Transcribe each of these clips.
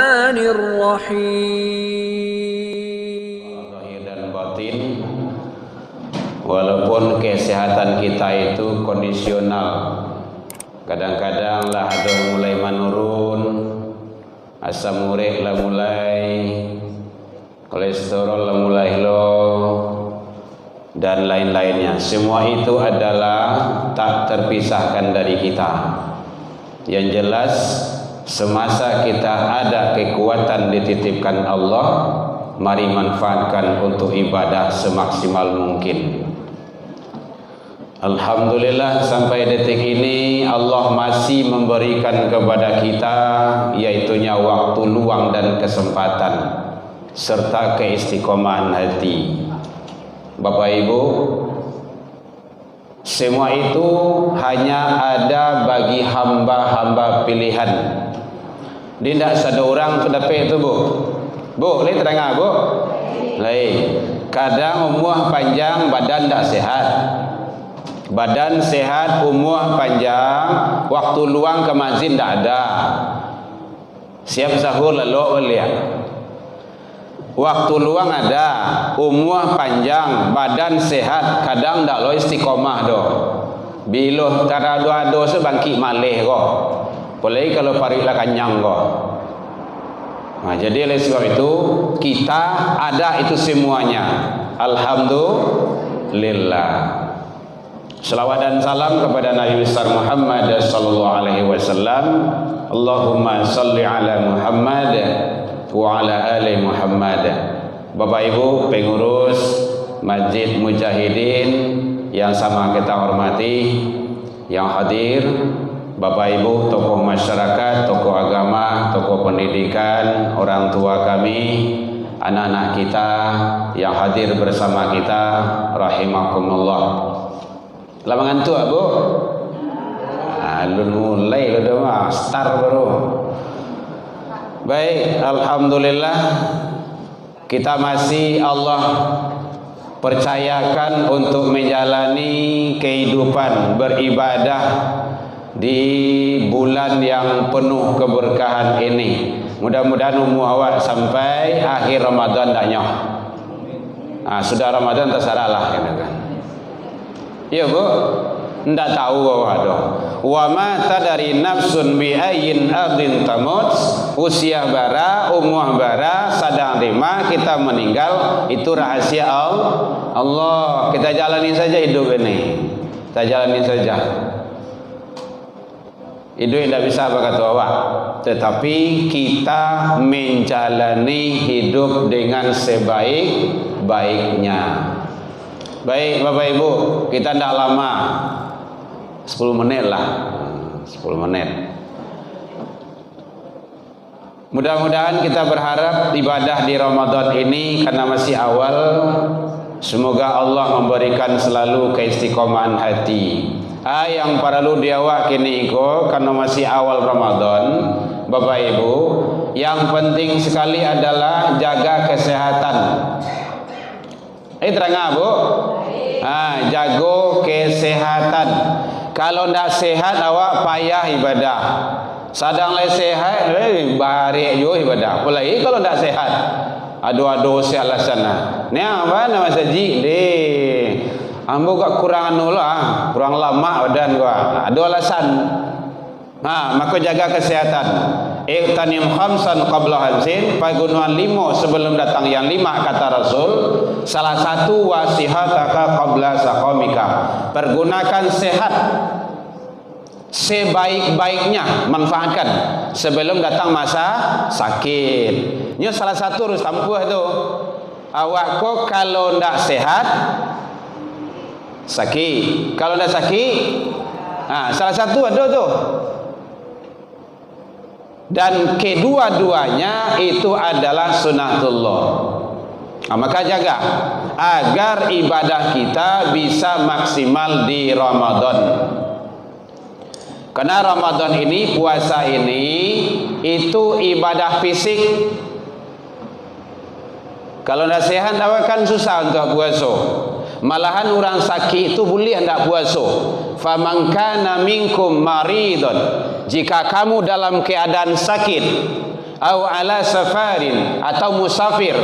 rahmanir rahim. Zahir dan batin, walaupun kesehatan kita itu kondisional, kadang-kadang lah ada mulai menurun, asam urat lah mulai, kolesterol lah mulai low, dan lain-lainnya. Semua itu adalah tak terpisahkan dari kita. Yang jelas, semasa kita ada kekuatan dititipkan Allah, mari manfaatkan untuk ibadah semaksimal mungkin. Alhamdulillah sampai detik ini Allah masih memberikan kepada kita yaitunya waktu luang dan kesempatan serta keistiqomahan hati. Bapak Ibu, semua itu hanya ada bagi hamba-hamba pilihan. Tidak ada orang tu dapat tu, Bu. Bu, boleh terangkan, Bu? Lain. Kadang umur panjang, badan tak sehat. Badan sehat, umur panjang, waktu luang ke masjid tak ada. Siap sahur lalu lihat. Waktu luang ada, umur panjang, badan sehat, kadang tak lo istiqomah doh. Bila cara dua sebangkit malih kok. Apalagi kalau parik lah kanyang kok. Nah, jadi oleh sebab itu kita ada itu semuanya. Alhamdulillah. Selawat dan salam kepada Nabi besar Muhammad sallallahu alaihi wasallam. Allahumma salli ala Muhammad wa ala ali Muhammad. Bapak Ibu pengurus Masjid Mujahidin yang sama kita hormati, yang hadir, Bapak Ibu tokoh masyarakat, tokoh agama, tokoh pendidikan, orang tua kami, anak-anak kita yang hadir bersama kita, rahimakumullah. Lama ngantuk Bu? Alun mulai lo mah start baru. Baik, alhamdulillah kita masih Allah percayakan untuk menjalani kehidupan beribadah di bulan yang penuh keberkahan ini. Mudah-mudahan umur awak sampai akhir Ramadan tak nyoh. Sudah Ramadan terserah lah kan. Ya Bu, ndak tahu ada. Wa ma tadari nafsun bi ayyin ardin tamut. Usia bara, umur bara, sadang lima kita meninggal, itu rahasia Allah. Kita jalani saja hidup ini. Kita jalani saja. Hidup tidak bisa apa kata awak. Tetapi kita menjalani hidup dengan sebaik-baiknya. Baik Bapak Ibu, kita tidak lama, 10 menit lah, 10 menit. Mudah-mudahan kita berharap ibadah di Ramadan ini karena masih awal, semoga Allah memberikan selalu keistiqomahan hati. Yang perlu diawak kini iko karena masih awal Ramadan, Bapak Ibu, yang penting sekali adalah jaga kesehatan. Terang Bu? Jago kesehatan. Kalau ndak sehat awak payah ibadah. Sadang le sehat, barik jo ibadah. Apalagi kalau ndak sehat. Ado-ado sialah sana. Ni apa nama saji deh. Ambo gak kurang anu lah, kurang lama badan gua. Ada alasan. Maka jaga kesehatan. Iqtanim khamsan qabla hamsin, pagunuan 5 sebelum datang yang 5 kata Rasul. Salah satu wasihataka qabla saqamika. Pergunakan sehat sebaik-baiknya, manfaatkan sebelum datang masa sakit. Ini salah satu harus tampuh tu. Awak kok kalau ndak sehat sakit. Kalau ndak sakit, salah satu ada tu. Dan kedua-duanya itu adalah sunatullah. Maka jaga agar ibadah kita bisa maksimal di Ramadan. Karena Ramadan ini, puasa ini itu ibadah fisik. Kalau tidak sehat awak kan susah untuk puasa. Malahan orang sakit itu boleh hendak puasa. Faman kana minkum maridun, jika kamu dalam keadaan sakit, au ala safarin, atau musafir.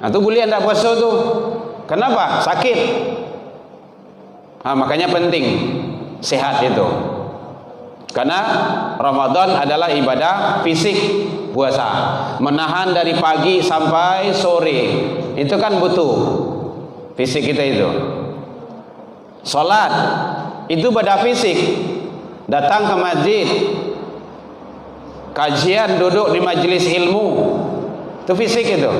Nah, itu boleh anda puasa tuh. Kenapa? Sakit. Nah, makanya penting sehat itu. Karena Ramadan adalah ibadah fisik, puasa. Menahan dari pagi sampai sore. Itu kan butuh fisik kita itu. Salat itu ibadah fisik. Datang ke masjid, kajian, duduk di majelis ilmu, itu fisik itu.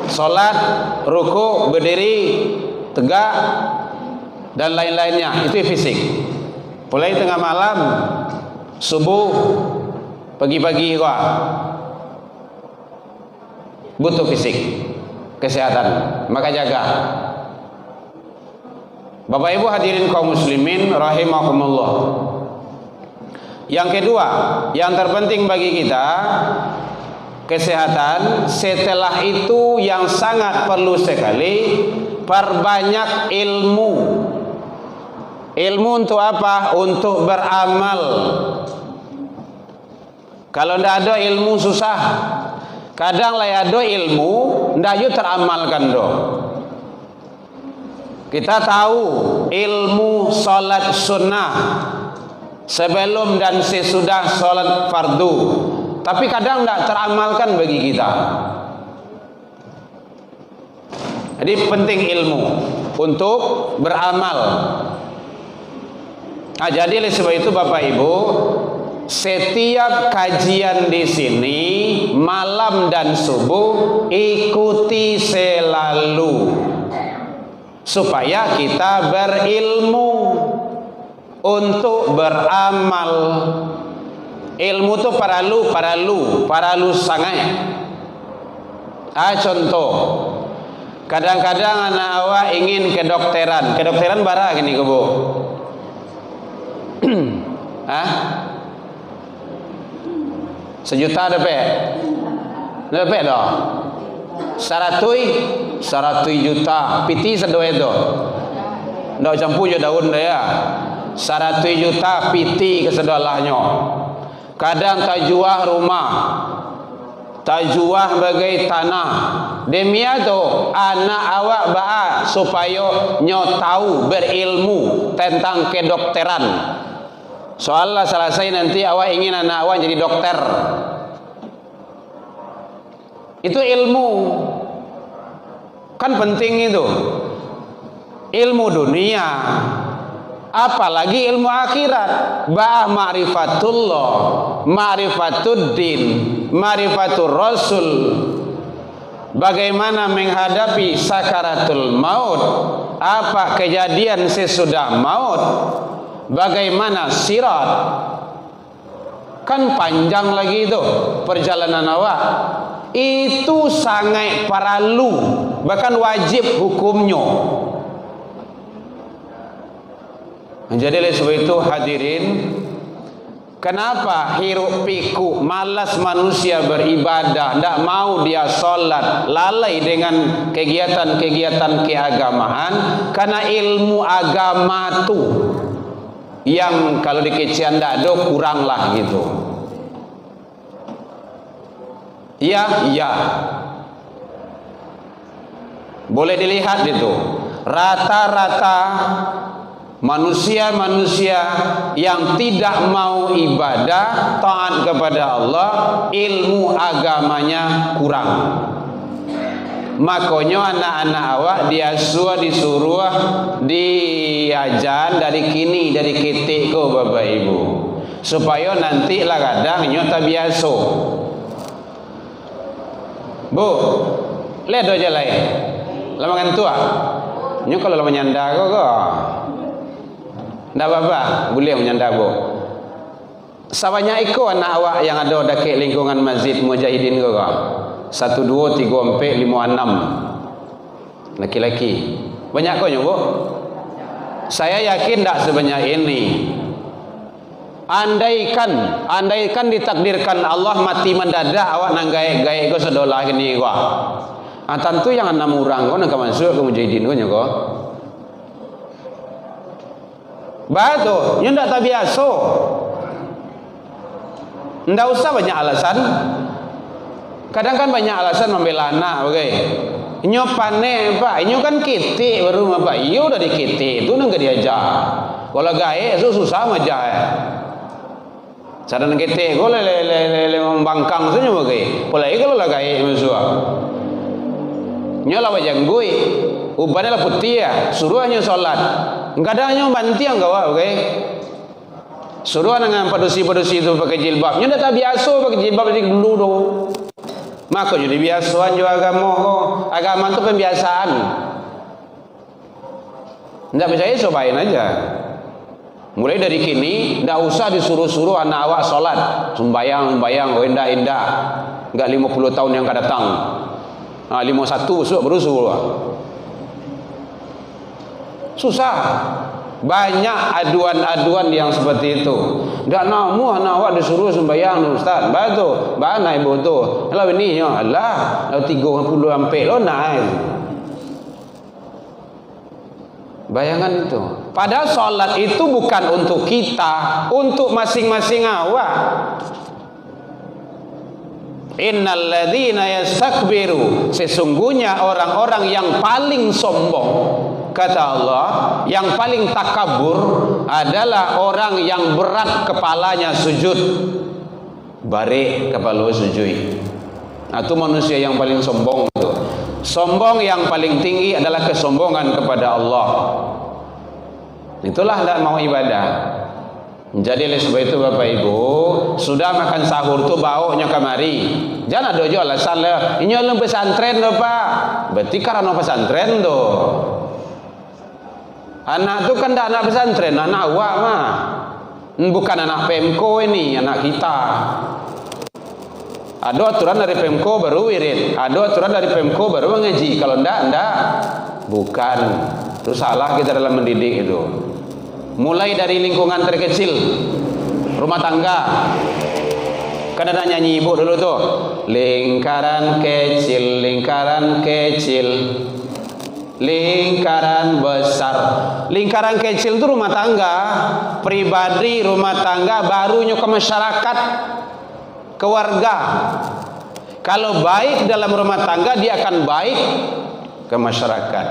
Salat, ruku, berdiri, tegak, dan lain-lainnya, itu fisik. Mulai tengah malam, subuh, pagi-pagi gua butuh fisik, kesehatan, maka jaga. Bapak Ibu hadirin kaum muslimin rahimakumullah. Yang kedua, yang terpenting bagi kita, kesehatan. Setelah itu yang sangat perlu sekali, perbanyak ilmu. Ilmu untuk apa? Untuk beramal. Kalau tidak ada ilmu susah. Kadang lah ada ilmu, tidak yuk teramalkan do. Kita tahu ilmu salat sunnah sebelum dan sesudah salat fardu, tapi kadang tidak teramalkan bagi kita. Jadi penting ilmu untuk beramal. Nah, jadi oleh sebab itu Bapak Ibu, setiap kajian di sini malam dan subuh ikuti selalu, supaya kita berilmu untuk beramal. Ilmu itu paralu sangat. Contoh, kadang-kadang anak awak ingin kedokteran bara gini ke bu. Sejuta dapat dah. 100 juta piti sedo itu. Ndak campur je daun dia. 100 juta piti kesedalahnya. Kadang tajuah rumah, tajuah bagai tanah. Demia tu anak awak supaya nyo tahu berilmu tentang kedokteran. Soalnya selesai nanti awak ingin anak awak jadi dokter. Itu ilmu. Kan penting itu. Ilmu dunia, apalagi ilmu akhirat. Ma'rifatullah, ma'rifatuddin, ma'rifatur rasul. Bagaimana menghadapi sakaratul maut, apa kejadian sesudah maut, bagaimana sirat. Kan panjang lagi itu perjalanan awak. Itu sangat paralu, bahkan wajib hukumnya. Jadi oleh sebab itu hadirin, kenapa hiruk pikuk malas manusia beribadah, tidak mau dia solat, lalai dengan kegiatan-kegiatan keagamaan? Karena ilmu agama tu yang kalau di kecian dado kurang lah gitu. Iya. Boleh dilihat itu. Rata-rata manusia-manusia yang tidak mau ibadah, taat kepada Allah, ilmu agamanya kurang. Makanya anak-anak awak disuruh diajar dari kini, dari ketik ko Bapak Ibu, supaya nanti lah kadang nyota biasa. Bu, lihat aja lah. Lamangan tua. Nyo kalau lama nyanda kok. Ndak apa-apa, boleh menyanda bu. Sawanya iko anak awak yang ada dekat lingkungan Masjid Mujahidin kok. 1 2 3 4 5 6 laki-laki. Banyak kok bu. Saya yakin tak sebanyak ini. Andaikan ditakdirkan Allah mati mendadak awak nang gaek-gaek go sedolah gini gua. Tentu yang 6 orang kau nak masuk ke Mujahidin kau. Batu, nyo ndak tak biasa. Ndak usah banyak alasan. Kadang kan banyak alasan membela anak, bagai. Inyo pane pak, inyo kan kiti baru apa? Iyo udah dikiti, itu nggak diajar. Kalau gae itu susah majah. Cara ngkiti, kalau le membangkang saja bagai. Apalagi kalau lah gae musuh. Nyo lah wajang gui, ubahnya lah putih ya, suruh nyo sholat. Enggak ada nyo banti yang gawa, bagai. Suruh dengan padusi-padusi itu pakai jilbab. Nyo dah tak biasa pakai jilbab di dulu do. Maka jadi biasaan juga agama itu pembiasaan. Tidak percaya cobain aja. Mulai dari kini tidak usah disuruh-suruh anak awak sholat sembayang indah-indah. Enggak 50 tahun yang akan datang. 51 baru suruh. Susah. Banyak aduan-aduan yang seperti itu. Dak namu anak awak disuruh sembahyang ustaz. Batu, bana ibu tu. Kalau ini yo Allah, kalau 30 ampek lo naik. Bayangan itu. Padahal salat itu bukan untuk kita, untuk masing-masing awak. Innal ladzina yastakbiru, sesungguhnya orang-orang yang paling sombong, kata Allah, yang paling takabur adalah orang yang berat kepalanya sujud. Barik kepala sujud. Itu manusia yang paling sombong itu. Sombong yang paling tinggi adalah kesombongan kepada Allah. Itulah tidak mau ibadah. Jadi oleh sebab itu Bapak Ibu, sudah makan sahur tu baunya kamari. Jangan ada jual alasan lah. Ini orang pesantren doh Pak. Berarti karena pesantren doh. Anak tu kan tak anak pesantren, anak awak mah. Bukan anak Pemko ini, anak kita. Ada aturan dari Pemko baru wirid. Ada aturan dari Pemko baru mengaji. Kalau enggak. Bukan. Itu salah kita dalam mendidik itu. Mulai dari lingkungan terkecil, rumah tangga. Kan ada nyanyi ibu dulu tuh. Lingkaran kecil, lingkaran kecil, lingkaran besar. Lingkaran kecil itu rumah tangga, pribadi, rumah tangga, barunya ke masyarakat, keluarga. Kalau baik dalam rumah tangga, dia akan baik ke masyarakat.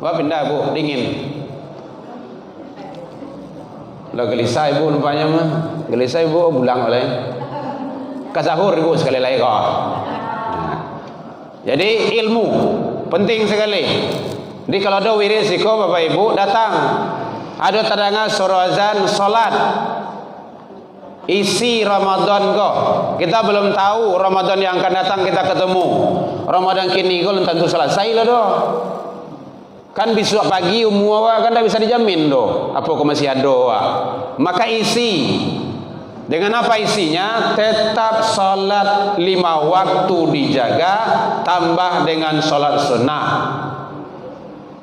Wah pindah bu, dingin. Lah gelisah ibu nampaknya mah. Gelisah ibu pulang oleh. Kasahur ibu sekali lagi kok. Nah. Jadi ilmu penting sekali. Jadi kalau ada wirid siko Bapak Ibu datang. Ada tadanga suruh azan salat. Isi Ramadan kok. Kita belum tahu Ramadan yang akan datang kita ketemu. Ramadan kini kok tentu selesai lah doh. Kan besok pagi umur awak kan tak bisa dijamin doh. Apa kau masih ada awak? Maka isi. Dengan apa isinya? Tetap salat 5 waktu dijaga, tambah dengan salat sunnah.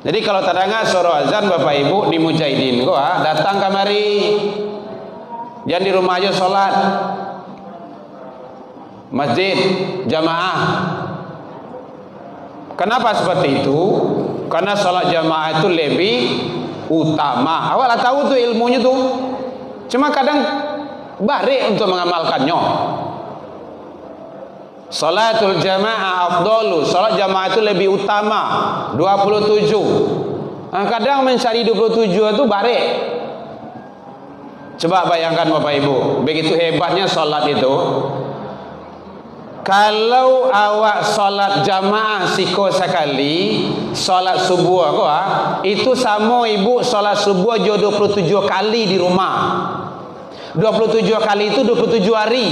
Jadi kalau tadanga suruh azan Bapak Ibu di Mujahidin kok datang kamari. Jangan di rumah aja salat. Masjid jamaah. Kenapa seperti itu? Karena salat jamaah itu lebih utama. Awak lah tahu tuh ilmunya tuh. Cuma kadang barik untuk mengamalkannya. Salatul jamaah afdalu. Salat jamaah itu lebih utama. 27. Nah, kadang mencari 27 itu barik. Coba bayangkan Bapak Ibu, begitu hebatnya salat itu. Kalau awak salat jamaah siko sekali, salat subuh kok itu sama ibu salat subuh jo 27 kali di rumah. 27 kali itu 27 hari.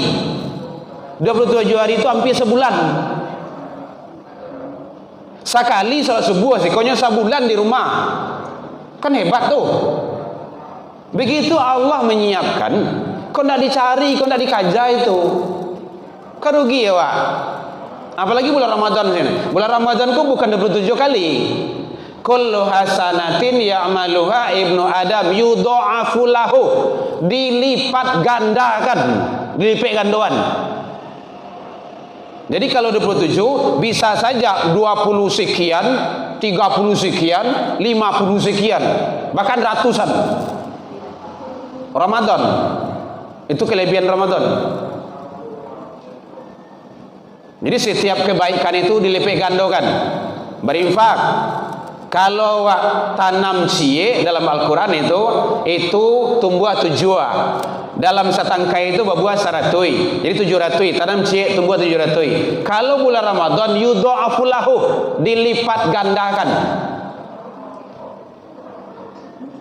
27 hari itu hampir sebulan. Sekali salat subuh sikonya sebulan di rumah. Kan hebat tuh. Begitu Allah menyiapkan, kau nak dicari, kau nak dikaja itu. Kan rugi ya Pak. Apalagi bulan Ramadan sini. Bulan Ramadan ku bukan 27 kali. Kullu hasanatin ya'maluha ibnu Adam yudha'afu lahu. Dilipat gandakan, dilipat gandoan. Jadi kalau 27 bisa saja 20 sekian, 30 sekian, 50 sekian, bahkan ratusan. Ramadan. Itu kelebihan Ramadan. Jadi setiap kebaikan itu dilipat gandakan. Berinfak. Kalau tanam cie dalam Al-Quran itu tumbuh 7. Dalam satangkai itu berbuah 100. Jadi 700. Tanam cie tumbuh 700. Kalau bulan Ramadan yudha'afu lahu, dilipat gandakan.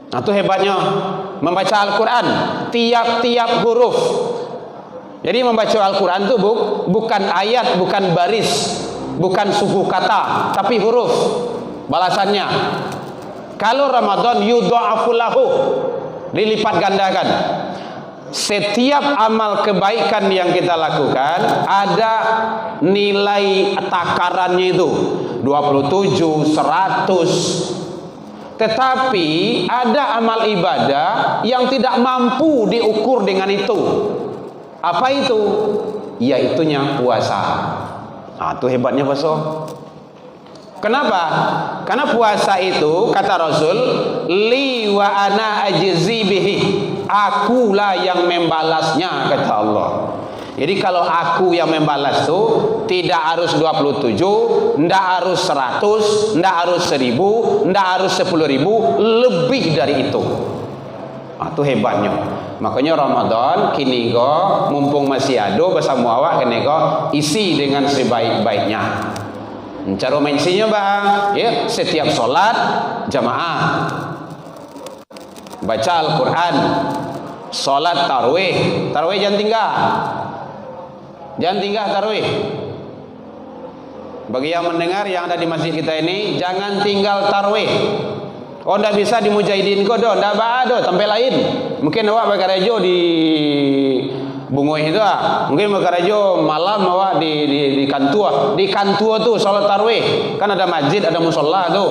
Nah, itu hebatnya membaca Al-Quran, tiap-tiap huruf. Jadi membaca Al-Quran itu bukan ayat, bukan baris, bukan suku kata, tapi huruf balasannya. Kalau Ramadan yudha'afu lahu, dilipat gandakan. Setiap amal kebaikan yang kita lakukan ada nilai takarannya itu 27, 100. Tetapi ada amal ibadah yang tidak mampu diukur dengan itu. Apa itu? Yaitunya puasa. Nah, itu hebatnya puasa. Kenapa? Karena puasa itu kata Rasul, li wa ana ajzi bihi. Akulah yang membalasnya, kata Allah. Jadi kalau aku yang membalas itu tidak harus 27, tidak harus 100, tidak harus 1000, tidak harus 10.000, lebih dari itu. Nah, itu hebatnya. Makanya Ramadan kini go mumpung masih ada bersama awak kini go isi dengan sebaik-baiknya. Cara mensinya bang, ya setiap solat jamaah, baca Al-Quran, solat tarawih jangan tinggal tarawih. Bagi yang mendengar yang ada di masjid kita ini, jangan tinggal tarawih. Oh, ndak bisa di Mujahidin kok do, ndak ada tempat lain. Mungkin awak berkarajo di Bungoy itu mungkin berkarajo malam awak di Kantua. Di Kantua tuh salat tarawih. Kan ada masjid, ada musola tuh.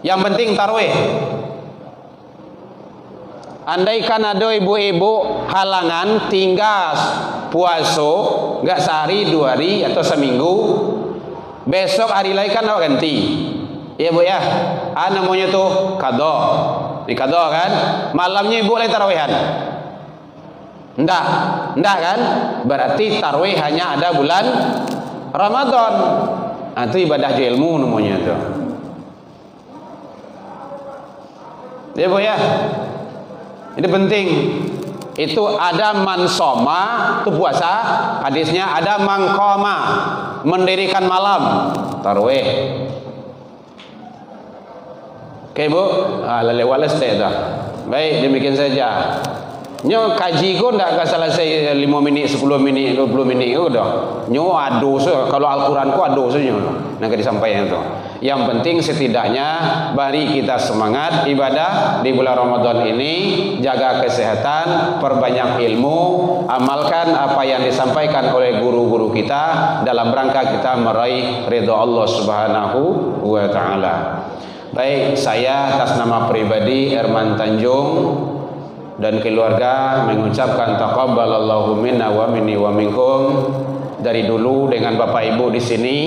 Yang penting tarawih. Andaikan ada ibu-ibu halangan tinggal puasa enggak sehari, 2 hari atau seminggu, besok hari lain kan awak ganti. Ya bu ya, namanya tuh qadha. Ini qadha kan? Malamnya ibu lagi tarawihan. Enggak kan? Berarti tarawih hanya ada bulan Ramadan. Nah, itu ibadah ilmu namanya tuh. Ya bu ya. Ini penting. Itu ada mansoma, itu puasa. Hadisnya ada mangkoma, mendirikan malam tarawih. Oke bu, lewat dah. Baik, demikian saja. Nyo kaji ko ndak selesai 5 minit, 10 minit, 20 minit udah. Nyo ado so kalau Al-Qur'an ko ado so nyo. Nang disampaikan itu. Yang penting setidaknya mari kita semangat ibadah di bulan Ramadan ini, jaga kesehatan, perbanyak ilmu, amalkan apa yang disampaikan oleh guru-guru kita dalam rangka kita meraih ridha Allah Subhanahu wa taala. Baik, saya atas nama pribadi Erman Tanjung dan keluarga mengucapkan taqabbalallahu minna wa minni wa minkum. Dari dulu dengan Bapak Ibu di sini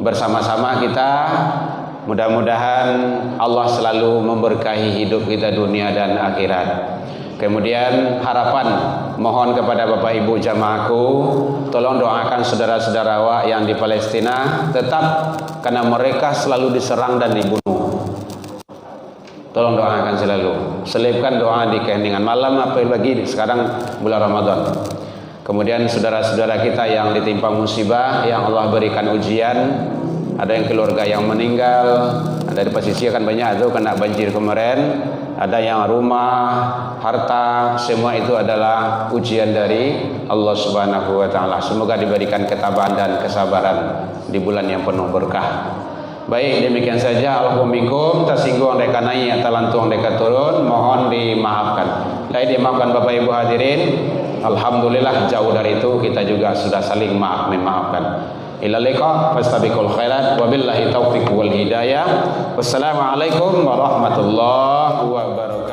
bersama-sama kita, mudah-mudahan Allah selalu memberkahi hidup kita dunia dan akhirat. Kemudian harapan mohon kepada Bapak Ibu jamaahku, tolong doakan saudara-saudara awak yang di Palestina, tetap karena mereka selalu diserang dan dibunuh. Tolong doakan selalu. Selipkan doa di keheningan malam, apalagi sekarang bulan Ramadan. Kemudian saudara-saudara kita yang ditimpa musibah, yang Allah berikan ujian, ada yang keluarga yang meninggal, ada di posisi kan banyak itu kena banjir kemarin, ada yang rumah, harta, semua itu adalah ujian dari Allah Subhanahu wa taala. Semoga diberikan ketabahan dan kesabaran di bulan yang penuh berkah. Baik, demikian saja. Alhamdulillah, tersinggung deka naik atau lantung deka turun, mohon dimaafkan. Baik, dimaafkan Bapak Ibu hadirin. Alhamdulillah, jauh dari itu kita juga sudah saling memaafkan. Ila liqa fastabiqul khairat wabillahi taufiq wal hidayah. Wassalamualaikum warahmatullahi wabarakatuh.